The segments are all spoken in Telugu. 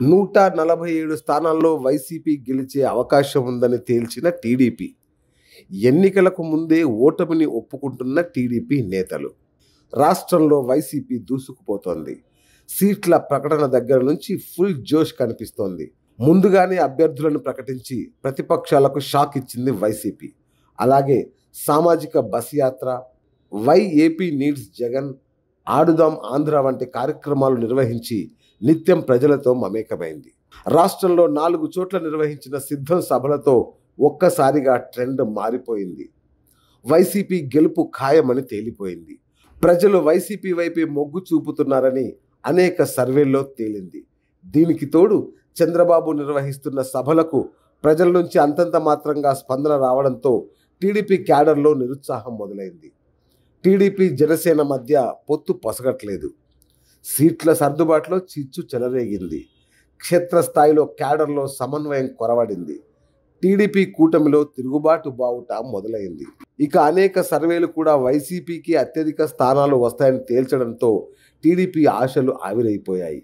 147 స్థానాల్లో వైసీపీ గెలిచే అవకాశం ఉందని తేల్చిన టీడీపీ. ఎన్నికలకు ముందే ఓటమిని ఒప్పుకుంటున్న టీడీపీ నేతలు. రాష్ట్రంలో వైసీపీ దూసుకుపోతోంది. సీట్ల ప్రకటన దగ్గర నుంచి ఫుల్ జోష్ కనిపిస్తోంది. ముందుగానే అభ్యర్థులను ప్రకటించి ప్రతిపక్షాలకు షాక్ ఇచ్చింది వైసీపీ. అలాగే సామాజిక బస్ యాత్ర, వై ఏపీ నీడ్స్ జగన్, ఆడుదాం ఆంధ్ర వంటి కార్యక్రమాలు నిర్వహించి నిత్యం ప్రజలతో మమేకమైంది. రాష్ట్రంలో 4 చోట్ల నిర్వహించిన సిద్ధం సభలతో ఒక్కసారిగా ట్రెండ్ మారిపోయింది. వైసీపీ గెలుపు ఖాయమని తేలిపోయింది. ప్రజలు వైసీపీ వైపే మొగ్గు చూపుతున్నారని అనేక సర్వేల్లో తేలింది. దీనికి తోడు చంద్రబాబు నిర్వహిస్తున్న సభలకు ప్రజల నుంచి అంతంత మాత్రంగా స్పందన రావడంతో టీడీపీ క్యాడర్లో నిరుత్సాహం మొదలైంది. టీడీపీ జనసేన మధ్య పొత్తు పొసగట్లేదు. సీట్ల సర్దుబాటులో చిచ్చు చెలరేగింది. క్షేత్రస్థాయిలో క్యాడర్లో సమన్వయం కొరవడింది. టీడీపీ కూటమిలో తిరుగుబాటు బావుట మొదలైంది. ఇక అనేక సర్వేలు కూడా వైసీపీకి అత్యధిక స్థానాలు వస్తాయని తేల్చడంతో టీడీపీ ఆశలు ఆవిరైపోయాయి.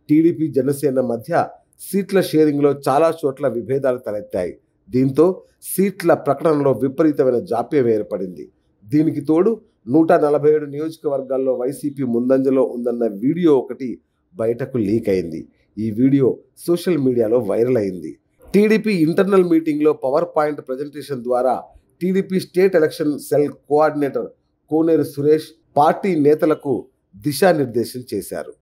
టీడీపీ జనసేన మధ్య సీట్ల షేరింగ్లో చాలా చోట్ల విభేదాలు తలెత్తాయి. దీంతో సీట్ల ప్రకటనలో విపరీతమైన జాప్యం ఏర్పడింది. దీనికి తోడు 147 నియోజకవర్గాల్లో వైసీపీ ముందంజలో ఉందన్న వీడియో ఒకటి బయటకు లీక్ అయింది. ఈ వీడియో సోషల్ మీడియాలో వైరల్ అయింది. టీడీపీ ఇంటర్నల్ మీటింగ్లో పవర్ పాయింట్ ప్రజెంటేషన్ ద్వారా TDP state election cell coordinator Koneru Suresh party నేతలకు దిశానిర్దేశం చేశారు.